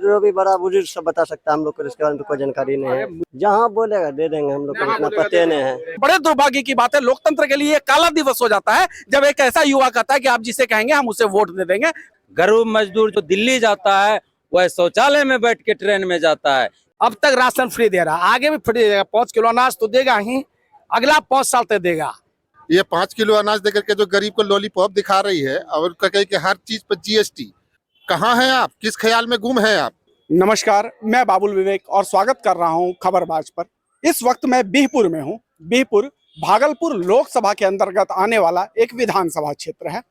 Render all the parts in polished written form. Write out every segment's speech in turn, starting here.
जो भी बड़ा बुजुर्ग सब बता सकता है, हम लोग को इसके बारे में कोई जानकारी नहीं है। जहाँ बोलेगा दे देंगे, हम लोग को इतना पते नहीं है। बड़े दुर्भाग्य की बात है, लोकतंत्र के लिए काला दिवस हो जाता है जब एक ऐसा युवा कहता है कि आप जिसे कहेंगे हम उसे वोट दे देंगे। गरीब मजदूर जो दिल्ली जाता है वह शौचालय में बैठ के ट्रेन में जाता है। अब तक राशन फ्री दे रहा है, आगे भी फ्री देगा। 5 किलो अनाज तो देगा ही, अगला 5 साल तक देगा। ये 5 किलो अनाज देकर के जो गरीब को लॉलीपॉप दिखा रही है और कहे कि हर चीज पर जीएसटी। कहाँ हैं आप? किस ख्याल में गुम हैं आप? नमस्कार, मैं बाबुल विवेक और स्वागत कर रहा हूं खबरबाज पर। इस वक्त मैं बिहपुर में हूं। बिहपुर भागलपुर लोकसभा के अंतर्गत आने वाला एक विधानसभा क्षेत्र है।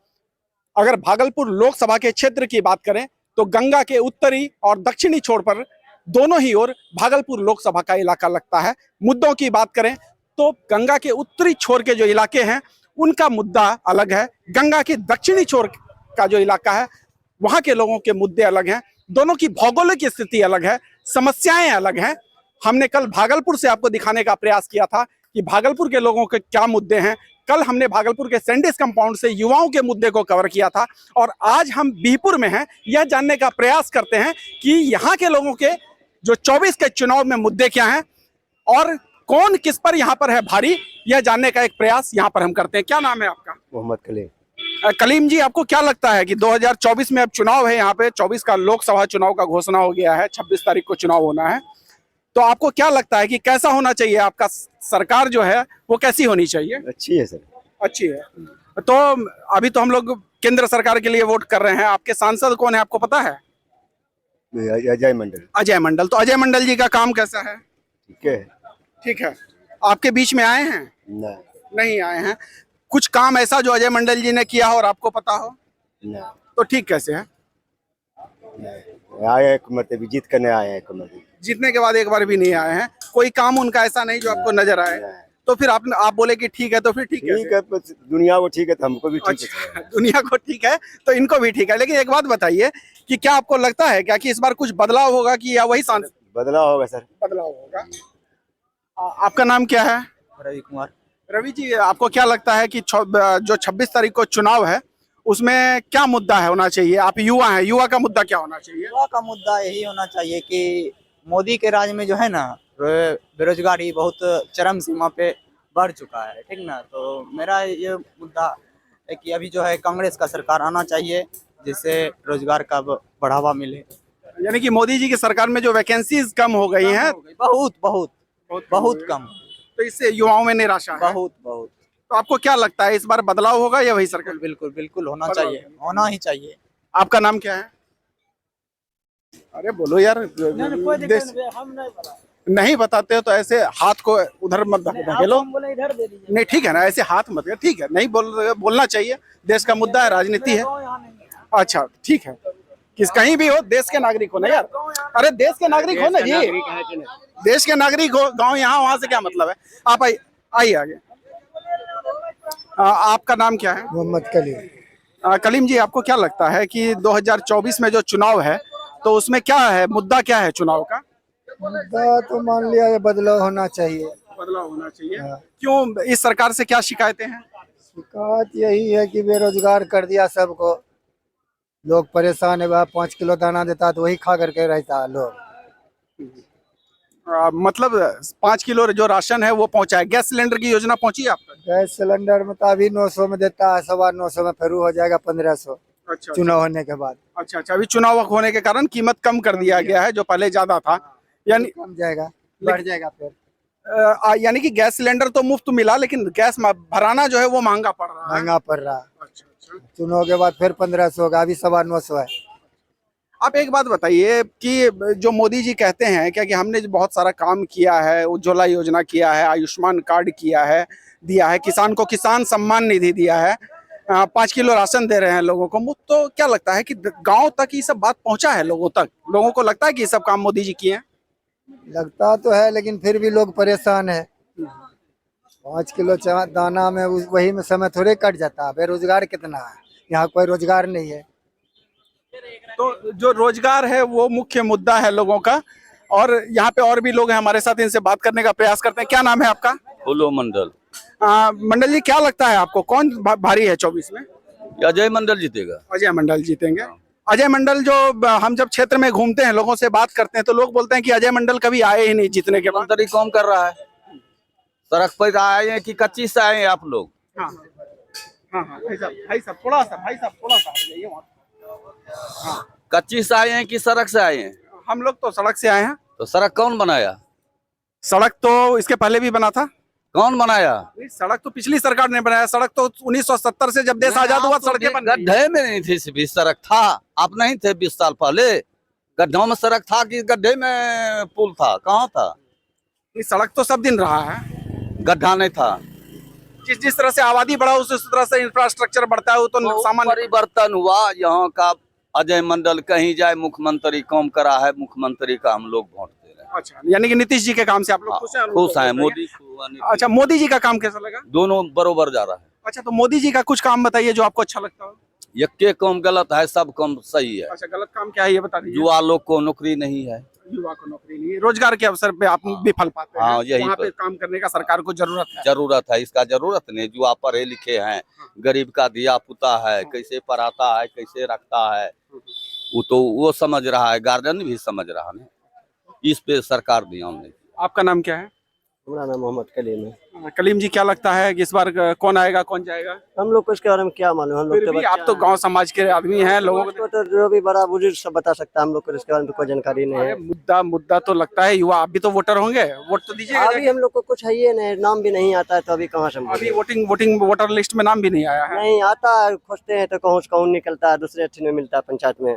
अगर भागलपुर लोकसभा के क्षेत्र की बात करें तो गंगा के उत्तरी और दक्षिणी छोर पर दोनों ही ओर भागलपुर लोकसभा का इलाका लगता है। मुद्दों की बात करें तो गंगा के उत्तरी छोर के जो इलाके हैं उनका मुद्दा अलग है। गंगा के दक्षिणी छोर का जो इलाका है वहां के लोगों के मुद्दे अलग हैं। दोनों की भौगोलिक स्थिति अलग है, समस्याएं अलग हैं। हमने कल भागलपुर से आपको दिखाने का प्रयास किया था कि भागलपुर के लोगों के क्या मुद्दे हैं। कल हमने भागलपुर के सैंडिस कंपाउंड से युवाओं के मुद्दे को कवर किया था और आज हम बिहपुर में हैं। यह जानने का प्रयास करते हैं कि यहाँ के लोगों के जो 24 के चुनाव में मुद्दे क्या हैं और कौन किस पर यहाँ पर है भारी, यह जानने का एक प्रयास यहाँ पर हम करते हैं। क्या नाम है आपका? मोहम्मद कलीम। कलीम जी, आपको क्या लगता है कि 2024 में अब चुनाव है, यहाँ पे 24 का लोकसभा चुनाव का घोषणा हो गया है, 26 तारीख को चुनाव होना है, तो आपको क्या लगता है कि कैसा होना चाहिए? आपका सरकार जो है वो कैसी होनी चाहिए? अच्छी है सर। अच्छी है। तो अभी तो हम लोग केंद्र सरकार के लिए वोट कर रहे हैं। आपके सांसद कौन है आपको पता है? अजय मंडल। अजय मंडल। तो अजय मंडल जी का काम कैसा है? ठीक है। ठीक है। आपके बीच में आए हैं? नहीं आए हैं। कुछ काम ऐसा जो अजय मंडल जी ने किया हो और आपको पता हो? तो ठीक कैसे है? आए एक मरतबा जीत करने आए हैं, जीतने के बाद एक बार भी नहीं आए हैं। कोई काम उनका ऐसा नहीं जो आपको नजर आए? तो फिर आप बोले कि ठीक है, तो फिर ठीक है। दुनिया को ठीक है तो हमको भी ठीक अच्छा, दुनिया को ठीक है तो इनको भी ठीक है। लेकिन एक बात बताइए कि क्या आपको लगता है क्या कि इस बार कुछ बदलाव होगा कि या वही सांसद? बदलाव होगा सर। बदलाव होगा। आपका नाम क्या है? रवि कुमार। रवि जी, आपको क्या लगता है कि जो 26 तारीख को चुनाव है उसमें क्या मुद्दा है होना चाहिए? आप युवा हैं, युवा का मुद्दा क्या होना चाहिए? युवा का मुद्दा यही होना चाहिए कि मोदी के राज में जो है ना बेरोजगारी बहुत चरम सीमा पे बढ़ चुका है, ठीक ना। तो मेरा ये मुद्दा है कि अभी जो है कांग्रेस का सरकार आना चाहिए जिससे रोजगार का बढ़ावा मिले। यानी कि मोदी जी की सरकार में जो वैकेंसीज कम हो गई हैं, बहुत बहुत बहुत कम, तो इससे युवाओं में निराशा है। बहुत बहुत। तो आपको क्या लगता है इस बार बदलाव होगा या वही सरकार? बिल्कुल बिल्कुल होना चाहिए, होना ही चाहिए। आपका नाम क्या है? अरे बोलो यार। नहीं बताते हो तो ऐसे हाथ को उधर मत धकेलो। नहीं ठीक है ना, ऐसे हाथ मत, ठीक है, नहीं बोलना चाहिए। देश का मुद्दा है, राजनीति है। अच्छा ठीक है, किस कहीं भी हो, देश के नागरिक हो ना यार। अरे देश के नागरिक हो ना जी, देश के नागरिक हो। गांव यहाँ वहां से क्या मतलब है? आप आइए आगे। आपका नाम क्या है? मोहम्मद कलीम। कलीम जी, आपको क्या लगता है कि 2024 में जो चुनाव है तो उसमें क्या है, मुद्दा क्या है चुनाव का? मुद्दा तो मान लिया ये बदलाव होना चाहिए। बदलाव होना चाहिए। क्यों? इस सरकार से क्या शिकायतें हैं? शिकायत यही है कि बेरोजगार कर दिया सबको, लोग परेशान है। 5 किलो दाना देता तो वही खा करके रहता है लोग। मतलब 5 किलो जो राशन है वो पहुंचा है। गैस सिलेंडर की योजना पहुंची है आप तक? गैस सिलेंडर में तो अभी 900 में देता है, 950 में फिर हो जाएगा 1500 चुनाव होने के बाद। अच्छा, अभी चुनाव होने के कारण कीमत कम कर दिया गया है, जो पहले ज्यादा था। यानी कम जाएगा, बढ़ जाएगा फिर। यानी कि गैस सिलेंडर तो मुफ्त मिला लेकिन गैस भराना जो है वो महंगा पड़ रहा है। महंगा पड़ रहा है। अच्छा। चुनाव के बाद फिर 1500 होगा, अभी 950 है। आप एक बात बताइए कि जो मोदी जी कहते हैं क्या कि हमने बहुत सारा काम किया है, उज्ज्वला योजना किया है, आयुष्मान कार्ड किया है, दिया है, किसान को किसान सम्मान निधि दिया है, 5 किलो राशन दे रहे हैं लोगों को। तो क्या लगता है कि गांव तक ये सब बात पहुंचा है लोगों तक? लोगों को लगता है कि ये सब काम मोदी जी किए हैं? लगता तो है लेकिन फिर भी लोग परेशान है। 5 किलो दाना में वही में समय थोड़े कट जाता है। बेरोजगार कितना है, यहाँ कोई रोजगार नहीं है। तो जो रोजगार है वो मुख्य मुद्दा है लोगों का। और यहाँ पे और भी लोग हैं हमारे साथ, इनसे बात करने का प्रयास करते हैं। क्या नाम है आपका? फूलो मंडल। मंडल जी, क्या लगता है आपको कौन भारी है 24 में? अजय मंडल जीतेगा। अजय मंडल जीतेंगे। अजय मंडल जो हम जब क्षेत्र में घूमते हैं, लोगों से बात करते हैं, तो लोग बोलते हैं कि अजय मंडल कभी आए ही नहीं जीतने के बाद। मंत्री कौन कर रहा है? सड़क पर आए हैं कि कच्ची से आए हैं आप लोग? हाँ हाँ भाई साहब थोड़ा सा जाइए वहाँ। हाँ, कच्ची से आए हैं कि सड़क से आए हैं? हम लोग तो सड़क से आए हैं। तो सड़क कौन बनाया? सड़क तो इसके पहले भी बना था। कौन बनाया? नहीं, सड़क तो पिछली सरकार ने बनाया। सड़क तो 1970 से जब देश आजाद हुआ सड़कें बन गई। गड्ढे में नहीं थी, सिर्फ सड़क था। आप नहीं थे 20 साल पहले? गड्ढों में सड़क था कि गड्ढे में पुल था? कहाँ था? ये सड़क तो सब दिन रहा है। गड्ढा नहीं था। जिस तरह से आबादी बढ़ा उस तरह से इंफ्रास्ट्रक्चर बढ़ता है, वो तो बहुत सामान्य। परिवर्तन हुआ यहाँ का। अजय मंडल कहीं जाए, मुख्यमंत्री काम करा है, मुख्यमंत्री का हम लोग वोट दे रहे हैं। अच्छा, यानी कि नीतीश जी के काम से आप लोग खुश हैं? खुश हैं। मोदी को, अच्छा, मोदी जी का काम कैसा लगा? दोनों बरोबर जा रहा है। अच्छा, तो मोदी जी का कुछ काम बताइए जो आपको अच्छा लगता हो। ये काम गलत है, सब काम सही है। अच्छा, गलत काम क्या है ये बता दीजिए। युवा लोग को नौकरी नहीं है। युवा को नौकरी नहीं है, रोजगार के अवसर पे आप विफल पाते हैं। हाँ, यही वहाँ पर। पे काम करने का सरकार को जरूरत है। जरूरत है, इसका जरूरत नहीं। युवा पढ़े लिखे हैं, गरीब का दिया पुता है, कैसे पढ़ाता है, कैसे रखता है, वो समझ रहा है, गार्जियन भी समझ रहा है। इस पे सरकार ध्यान नहीं। आपका नाम क्या है? हमारा नाम मोहम्मद कलीम है। कलीम जी, क्या लगता है कि इस बार कौन आएगा, कौन जाएगा? हम लोग को इसके बारे में क्या मालूम, हम लोग फिर तो भी बच्चे आप तो हैं। गांव समाज के आदमी हैं, लोगों को तो जो भी बड़ा बुजुर्ग सब बता सकता है, हम लोग को इसके बारे में तो कोई जानकारी नहीं अरे है। मुद्दा तो लगता है युवा। आप भी तो वोटर होंगे, वोट तो दीजिएगा। अभी हम लोग को कुछ है ही नहीं, नाम भी नहीं आता है, तो अभी कहाँ से हम अभी बोलें? वोटर लिस्ट में नाम भी नहीं आया है। नहीं आता है, खोजते हैं तो कहूँ से कहूँ निकलता है, दूसरे अच्छे में मिलता है पंचायत में।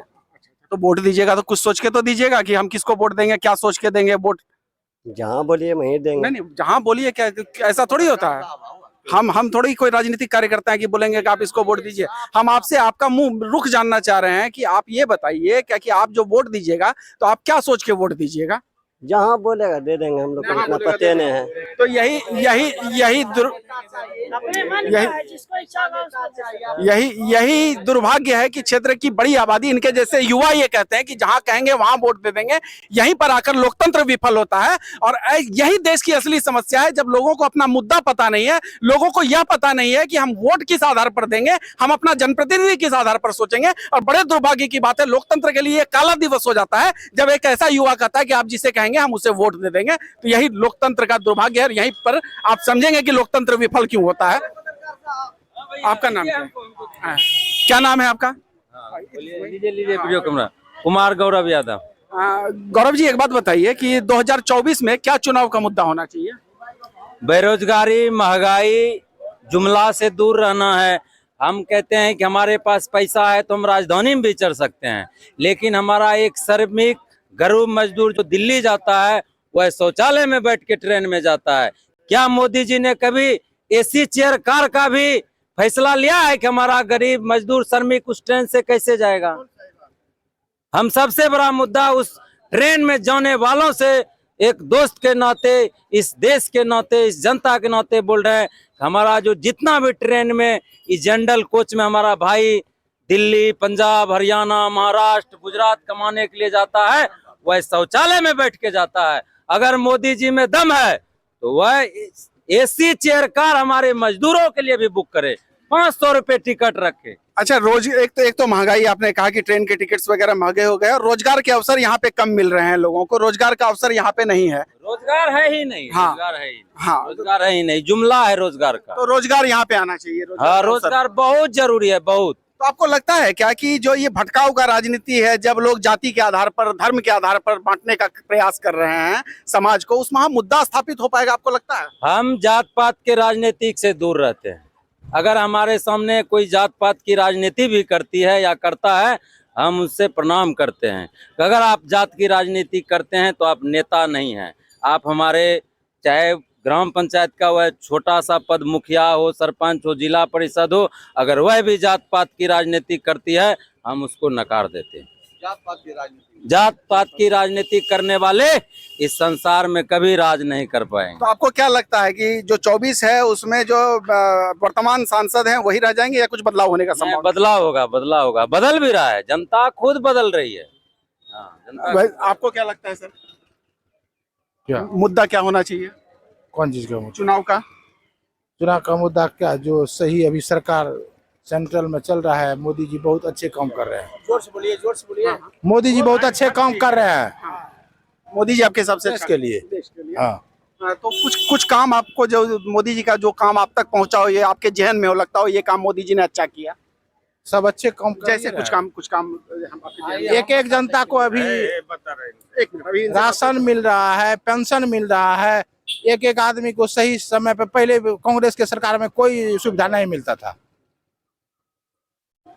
तो वोट दीजिएगा तो कुछ सोच के तो दीजिएगा कि हम किसको वोट देंगे, क्या सोच के देंगे वोट। जहाँ बोलिए वहीं देंगे। नहीं, जहाँ बोलिए, क्या ऐसा थोड़ी होता है। हम थोड़ी कोई राजनीतिक कार्यकर्ता है कि बोलेंगे कि आप इसको वोट दीजिए। हम आपसे आपका मुंह रुख जानना चाह रहे हैं कि आप ये बताइए क्या कि आप जो वोट दीजिएगा तो आप क्या सोच के वोट दीजिएगा। जहाँ बोलेगा दे देंगे, हम लोग को जहाँ इतना बोलेगा पते दे नहीं है। तो यही दुर्भाग्य है कि क्षेत्र की बड़ी आबादी, इनके जैसे युवा ये कहते हैं कि जहां कहेंगे वहां वोट दे देंगे। यहीं पर आकर लोकतंत्र विफल होता है। और यही देश की असली समस्या है, जब लोगों को अपना मुद्दा पता नहीं है, लोगों को यह पता नहीं है कि हम वोट किस आधार पर देंगे, हम अपना जनप्रतिनिधि किस आधार पर सोचेंगे। और बड़े दुर्भाग्य की बात है, लोकतंत्र के लिए काला दिवस हो जाता है जब एक ऐसा युवा कहता है कि आप जिसे कहेंगे हम उसे वोट दे देंगे। तो यही लोकतंत्र का दुर्भाग्य है। यहीं पर आप समझेंगे कि लोकतंत्र विफल क्यों होता है। आपका नाम क्या है? क्या नाम है आपका? लीजिए वीडियो कैमरा। कुमार गौरव यादव। गौरव जी, एक बात बताइए कि 2024 में क्या चुनाव का मुद्दा होना चाहिए? बेरोजगारी, महंगाई, जुमला से दूर रहना है। हम कहते हैं कि हमारे पास पैसा है तो हम राजधानी में भी चढ़ सकते हैं, लेकिन हमारा एक श्रमिक गरीब मजदूर जो दिल्ली जाता है वह शौचालय में बैठ के ट्रेन में जाता है। क्या मोदी जी ने कभी एसी चेयर कार का भी फैसला लिया है कि हमारा गरीब मजदूर श्रमिक उस ट्रेन से कैसे जाएगा? हम सबसे बड़ा मुद्दा उस ट्रेन में जाने वालों से एक दोस्त के नाते, इस देश के नाते, इस जनता के नाते बोल रहे हैं। हमारा जो जितना भी ट्रेन में इस जनरल कोच में हमारा भाई दिल्ली, पंजाब, हरियाणा, महाराष्ट्र, गुजरात कमाने के लिए जाता है, वह शौचालय में बैठ के जाता है। अगर मोदी जी में दम है तो वह एसी चेयर कार हमारे मजदूरों के लिए भी बुक करे, 500 रुपए टिकट रखे। अच्छा, एक तो महंगाई, आपने कहा कि ट्रेन के टिकट्स वगैरह महंगे हो गए और रोजगार के अवसर यहाँ पे कम मिल रहे हैं लोगों को। रोजगार का अवसर यहाँ पे नहीं है। रोजगार है ही नहीं। हाँ, रोजगार है ही नहीं। हाँ, रोजगार है ही नहीं, जुमला है रोजगार का। तो रोजगार यहाँ पे आना चाहिए। हाँ, रोजगार बहुत जरूरी है, बहुत। तो आपको लगता है क्या कि जो ये भटकाव का राजनीति है, जब लोग जाति के आधार पर, धर्म के आधार पर बांटने का प्रयास कर रहे हैं समाज को, उसमें मुद्दा स्थापित हो पाएगा, आपको लगता है? हम जात पात के राजनीति से दूर रहते हैं। अगर हमारे सामने कोई जात पात की राजनीति भी करती है या करता है, हम उससे प्रणाम करते हैं। अगर आप जात की राजनीति करते हैं तो आप नेता नहीं हैं। आप हमारे, चाहे ग्राम पंचायत का वह छोटा सा पद, मुखिया हो, सरपंच हो, जिला परिषद हो, अगर वह भी जात पात की राजनीति करती है, हम उसको नकार देते हैं। जात पात की राजनीति करने वाले इस संसार में कभी राज नहीं कर पाएंगे। तो आपको क्या लगता है कि जो 24 है उसमें जो वर्तमान सांसद हैं वही रह जाएंगे या कुछ बदलाव होने का संभावना? बदलाव होगा, बदलाव होगा, बदल भी रहा है। जनता खुद बदल रही है। हाँ, जनता। आपको क्या लगता है सर, क्या मुद्दा क्या होना चाहिए कौन चीज का मुद्दा? चुनाव का? चुनाव का मुद्दा क्या, जो सही अभी सरकार सेंट्रल में चल रहा है। मोदी जी बहुत अच्छे काम कर रहे हैं। जोर से बोलिए, जोर से बोलिए। मोदी जी बहुत अच्छे काम कर रहे हैं मोदी जी आपके हिसाब से देश के लिए। देश के लिए। हाँ, तो कुछ काम आपको जो मोदी जी का जो काम आप तक पहुंचा हो, ये आपके जहन में हो, लगता हो ये काम मोदी जी ने अच्छा किया? सब अच्छे काम कर जैसे रहे कुछ हैं। काम हम आपके जहन में- एक एक जनता को अभी एक मिनट, अभी इनसे राशन मिल रहा है, पेंशन मिल रहा है। एक एक आदमी को सही समय पे, पहले कांग्रेस के सरकार में कोई सुविधा नहीं मिलता था।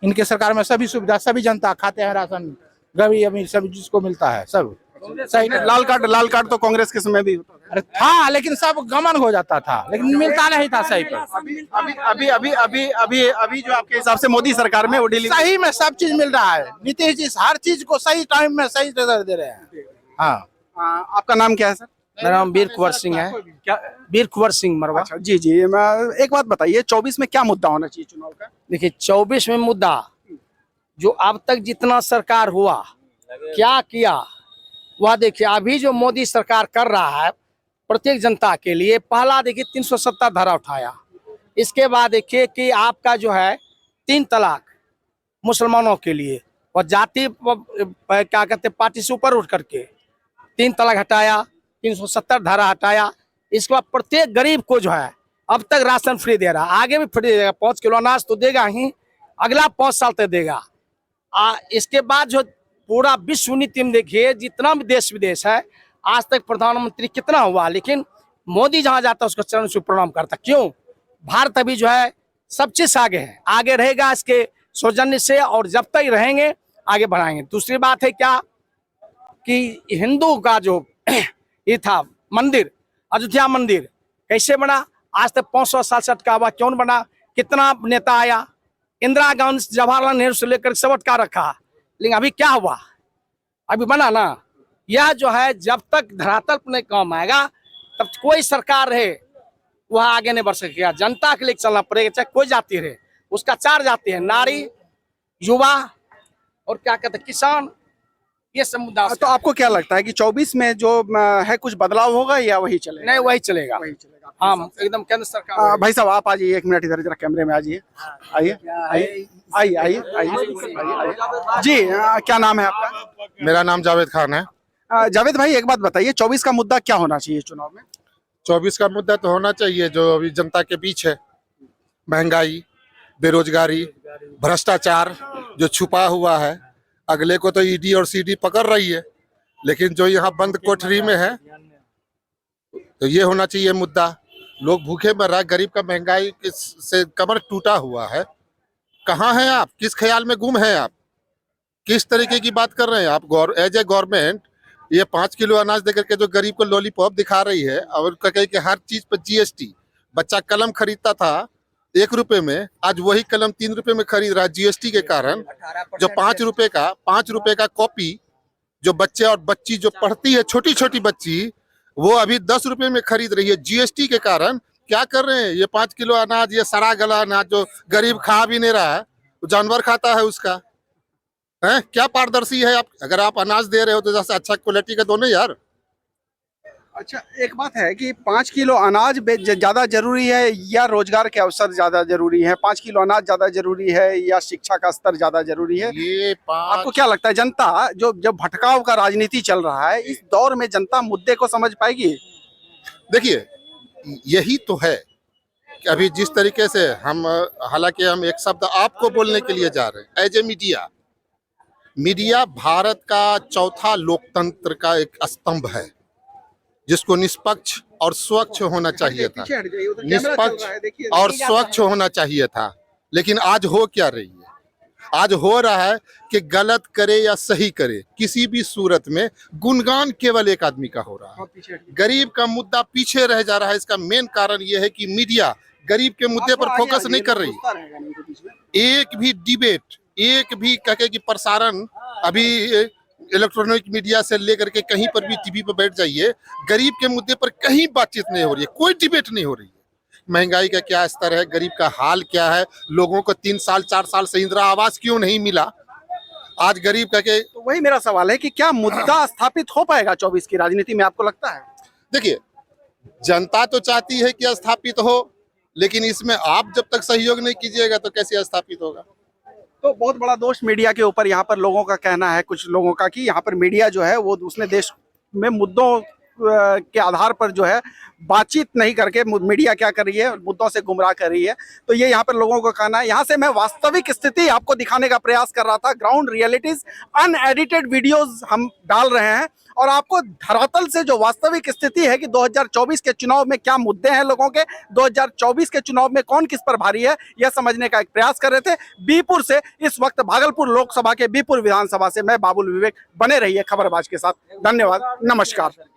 इनके सरकार में सभी सुविधा, सभी जनता खाते हैं राशन, गरीब अमीर सभी जिसको मिलता है सब सही। लाल कार्ड तो कांग्रेस के समय भी होता था। अरे था, लेकिन सब गमन हो जाता था, लेकिन मिलता नहीं था सही पे। अभी जो आपके हिसाब से मोदी सरकार में वो डिलीवरी सही में सब चीज मिल रहा है। नीतीश जी हर चीज को सही टाइम में सही जगह दे रहे हैं। हाँ, आपका नाम क्या है सर? मेरा नाम वीर कुंवर सिंह है। क्या? वीर कुंवर सिंह मरवा। अच्छा, जी जी। एक बात बताइए, 24 में क्या मुद्दा होना चाहिए चुनाव का? देखिए 24 में मुद्दा जो अब तक जितना सरकार हुआ क्या किया वह देखिए। अभी जो मोदी सरकार कर रहा है प्रत्येक जनता के लिए, पहला देखिए 370 धारा उठाया। इसके बाद देखिए कि आपका जो है 3 तलाक मुसलमानों के लिए, और जाति क्या कहते पार्टी से ऊपर उठ करके 3 तलाक हटाया, 370 धारा हटाया। इसके बाद प्रत्येक गरीब को जो है अब तक राशन फ्री दे रहा है, आगे भी फ्री देगा। 5 किलो अनाज तो देगा ही, अगला 5 साल तक देगा। इसके बाद जो पूरा विश्व नीति में देखिए, जितना भी देश विदेश है, आज तक प्रधानमंत्री कितना हुआ, लेकिन मोदी जहां जाता है उसको चरण से प्रणाम करता। क्यों? भारत अभी जो है सब चीज से आगे है, आगे रहेगा इसके सौजन्य से, और जब तक रहेंगे आगे बढ़ाएंगे। दूसरी बात है क्या कि हिंदू का जो ये था मंदिर, अयोध्या मंदिर कैसे बना? आज तक 500 साल से अटका हुआ, क्यों बना? कितना नेता आया, इंदिरा गांधी जवाहरलाल नेहरू से लेकर सब अटका रखा, लेकिन अभी क्या हुआ? अभी बना ना। यह जो है जब तक धरातल पर नहीं काम आएगा तब कोई सरकार रहे वह आगे नहीं बढ़ सकेगा। जनता के लिए चलना पड़ेगा, चाहे कोई जाति रहे। उसका 4 जाति है, नारी, युवा और क्या कहते हैं किसान। ये सब मुद्दा। तो आपको क्या लगता है कि 24 में जो है कुछ बदलाव होगा या वही चलेगा? नहीं, वही चलेगा। हाँ, एकदम केंद्र सरकार। भाई साहब आप आ जाइए, 1 मिनट इधर जरा कैमरे में आ जाइए। आइए आइए आइए आइए। जी क्या नाम है आपका? मेरा नाम जावेद खान है। जावेद भाई एक बात बताइए, 24 का मुद्दा क्या होना चाहिए चुनाव में? 24 का मुद्दा तो होना चाहिए जो अभी जनता के बीच है, महंगाई, बेरोजगारी, भ्रष्टाचार जो छुपा हुआ है। अगले को तो ईडी और सीडी पकड़ रही है, लेकिन जो यहाँ बंद कोठरी में है, तो ये होना चाहिए मुद्दा। लोग भूखे मर रहा है, गरीब का महंगाई से कमर टूटा हुआ है। कहाँ हैं आप? किस ख्याल में गुम हैं आप? किस तरीके की बात कर रहे हैं आप? एज ए गवर्नमेंट ये 5 किलो अनाज देकर के जो गरीब को लॉलीपॉप दिखा रही है, और कहे कि हर चीज पर जीएसटी। बच्चा कलम खरीदता था 1 रुपए में, आज वही कलम 3 रुपए में खरीद रहा है जीएसटी के कारण। जो 5 रुपए का कॉपी जो बच्चे और बच्ची जो पढ़ती है, छोटी छोटी बच्ची, वो अभी 10 रुपए में खरीद रही है जीएसटी के कारण। क्या कर रहे हैं? ये 5 किलो अनाज, ये सड़ा गला अनाज जो गरीब खा भी नहीं रहा है, जानवर खाता है उसका। है क्या पारदर्शी है आप? अगर आप अनाज दे रहे हो तो जैसे अच्छा क्वालिटी का दो ना यार। अच्छा, एक बात है कि 5 किलो अनाज ज्यादा जरूरी है या रोजगार के अवसर ज्यादा जरूरी है? 5 किलो अनाज ज्यादा जरूरी है या शिक्षा का स्तर ज्यादा जरूरी है? ये आपको क्या लगता है, जनता जो जब भटकाव का राजनीति चल रहा है, इस दौर में जनता मुद्दे को समझ पाएगी? देखिए, यही तो है कि अभी जिस तरीके से हम, हालांकि हम एक शब्द आपको बोलने के लिए जा रहे हैं, एज ए मीडिया भारत का चौथा लोकतंत्र का एक स्तंभ है, जिसको निष्पक्ष और स्वच्छ होना चाहिए था। निष्पक्ष और स्वच्छ होना चाहिए था, लेकिन आज हो क्या रही है? आज हो रहा है कि गलत करे या सही करे, किसी भी सूरत में गुणगान केवल एक आदमी का हो रहा है। गरीब का मुद्दा पीछे रह जा रहा है। इसका मेन कारण यह है कि मीडिया गरीब के मुद्दे पर फोकस नहीं कर रही। एक भी डिबेट, एक भी कहे कि प्रसारण, अभी इलेक्ट्रॉनिक मीडिया से लेकर के कहीं पर भी टीवी पर बैठ जाइए, गरीब के मुद्दे पर कहीं बातचीत नहीं हो रही है, कोई डिबेट नहीं हो रही है। महंगाई का क्या स्तर है, गरीब का हाल क्या है, लोगों को 3 साल 4 साल से इंदिरा आवास क्यों नहीं मिला, आज गरीब का के। तो वही मेरा सवाल है कि क्या मुद्दा स्थापित हो पाएगा 24 की राजनीति में, आपको लगता है? देखिए, जनता तो चाहती है कि स्थापित हो, लेकिन इसमें आप जब तक सहयोग नहीं कीजिएगा तो कैसे स्थापित होगा। तो बहुत बड़ा दोष मीडिया के ऊपर यहाँ पर लोगों का कहना है, कुछ लोगों का, कि यहाँ पर मीडिया जो है वो उसने देश में मुद्दों के आधार पर जो है बातचीत नहीं करके मीडिया क्या कर रही है, मुद्दों से गुमराह कर रही है। तो ये यहाँ पर लोगों का कहना है। यहाँ से मैं वास्तविक स्थिति आपको दिखाने का प्रयास कर रहा था, ग्राउंड रियलिटीज, अनएडिटेड वीडियोस हम डाल रहे हैं और आपको धरातल से जो वास्तविक स्थिति है कि 2024 के चुनाव में क्या मुद्दे हैं लोगों के, 2024 के चुनाव में कौन किस पर भारी है, यह समझने का एक प्रयास कर रहे थे। बीहपुर से इस वक्त भागलपुर लोकसभा के बीहपुर विधानसभा से मैं बाबुल विवेक। बने रहिए खबरबाज के साथ। धन्यवाद, नमस्कार।